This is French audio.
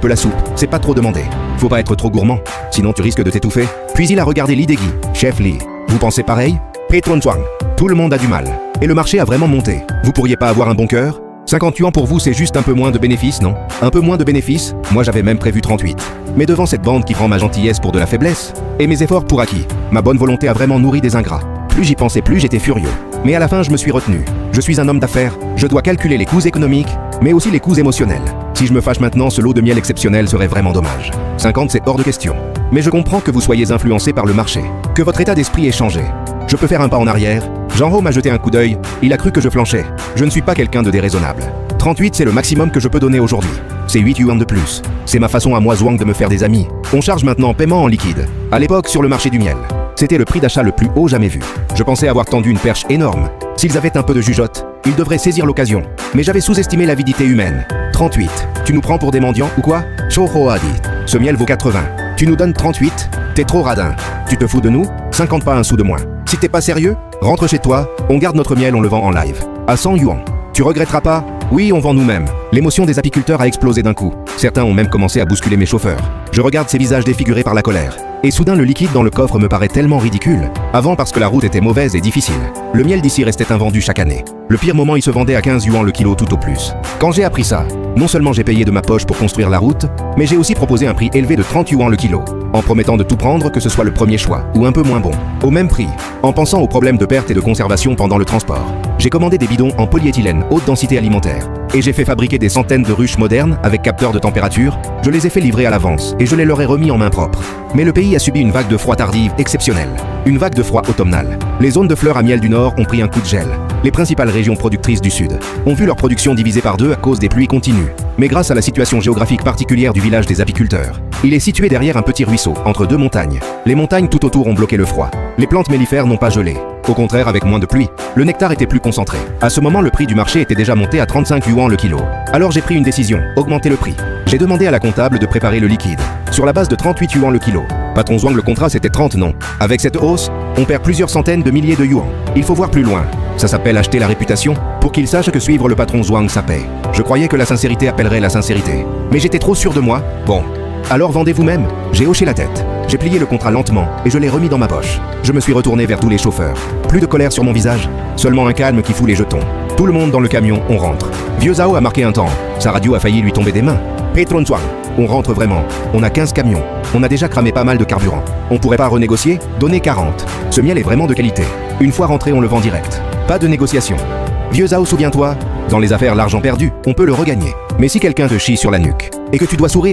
peu la soupe, c'est pas trop demandé. Faut pas être trop gourmand, sinon tu risques de t'étouffer. Puis il a regardé Lee Degui. Chef Lee, vous pensez pareil? Petron Zwang. Tout le monde a du mal. Et le marché a vraiment monté. Vous pourriez pas avoir un bon cœur? 50 yuan pour vous, c'est juste un peu moins de bénéfices, non? Un peu moins de bénéfices? Moi j'avais même prévu 38. Mais devant cette bande qui prend ma gentillesse pour de la faiblesse, et mes efforts pour acquis, ma bonne volonté a vraiment nourri des ingrats. Plus j'y pensais, plus j'étais furieux. Mais à la fin, je me suis retenu. Je suis un homme d'affaires, je dois calculer les coûts économiques, mais aussi les coûts émotionnels. Si je me fâche maintenant, ce lot de miel exceptionnel serait vraiment dommage. 50, c'est hors de question. Mais je comprends que vous soyez influencé par le marché, que votre état d'esprit ait changé. Je peux faire un pas en arrière. Jean-Ho m'a jeté un coup d'œil, il a cru que je flanchais. Je ne suis pas quelqu'un de déraisonnable. 38, c'est le maximum que je peux donner aujourd'hui. C'est 8 yuan de plus. C'est ma façon à moi Zwang de me faire des amis. On charge maintenant paiement en liquide. À l'époque, sur le marché du miel, c'était le prix d'achat le plus haut jamais vu. Je pensais avoir tendu une perche énorme. S'ils avaient un peu de jugeote, ils devraient saisir l'occasion. Mais j'avais sous-estimé l'avidité humaine. 38. Tu nous prends pour des mendiants ou quoi? Cho-ho a dit. Ce miel vaut 80. Tu nous donnes 38? T'es trop radin. Tu te fous de nous? 50 pas un sou de moins. Si t'es pas sérieux, rentre chez toi, on garde notre miel, on le vend en live. À 100 yuan. Tu regretteras pas? Oui, on vend nous-mêmes. L'émotion des apiculteurs a explosé d'un coup. Certains ont même commencé à bousculer mes chauffeurs. Je regarde ces visages défigurés par la colère. Et soudain le liquide dans le coffre me paraît tellement ridicule. Avant parce que la route était mauvaise et difficile. Le miel d'ici restait invendu chaque année. Le pire moment, il se vendait à 15 yuan le kilo tout au plus. Quand j'ai appris ça, non seulement j'ai payé de ma poche pour construire la route, mais j'ai aussi proposé un prix élevé de 30 yuan le kilo, en promettant de tout prendre que ce soit le premier choix, ou un peu moins bon, au même prix, en pensant aux problèmes de perte et de conservation pendant le transport. J'ai commandé des bidons en polyéthylène haute densité alimentaire, et j'ai fait fabriquer des centaines de ruches modernes avec capteurs de température, je les ai fait livrer à l'avance, et je les leur ai remis en main propre. Mais le pays a subi une vague de froid tardive exceptionnelle, une vague de froid automnal. Les zones de fleurs à miel du nord ont pris un coup de gel. Les principales régions productrices du sud ont vu leur production divisée par 2 à cause des pluies continues. Mais grâce à la situation géographique particulière du village des apiculteurs, il est situé derrière un petit ruisseau, entre 2 montagnes. Les montagnes tout autour ont bloqué le froid. Les plantes mellifères n'ont pas gelé. Au contraire, avec moins de pluie, le nectar était plus concentré. À ce moment, le prix du marché était déjà monté à 35 yuan le kilo. Alors j'ai pris une décision, augmenter le prix. J'ai demandé à la comptable de préparer le liquide, sur la base de 38 yuan le kilo. Patron Zwang, le contrat c'était 30 non. Avec cette hausse, on perd plusieurs centaines de milliers de yuan. Il faut voir plus loin. Ça s'appelle acheter la réputation, pour qu'il sache que suivre le patron Zwang ça paie. Je croyais que la sincérité appellerait la sincérité. Mais j'étais trop sûr de moi. Bon. Alors vendez vous-même. J'ai hoché la tête. J'ai plié le contrat lentement et je l'ai remis dans ma poche. Je me suis retourné vers tous les chauffeurs. Plus de colère sur mon visage, seulement un calme qui fout les jetons. Tout le monde dans le camion, on rentre. Vieux Zhao a marqué un temps. Sa radio a failli lui tomber des mains. Petron Zwang. On rentre vraiment. On a 15 camions. On a déjà cramé pas mal de carburant. On pourrait pas renégocier? Donner 40. Ce miel est vraiment de qualité. Une fois rentré, on le vend direct. Pas de négociation. Vieux Zhao, souviens-toi, dans les affaires l'argent perdu, on peut le regagner. Mais si quelqu'un te chie sur la nuque, et que tu dois sourire,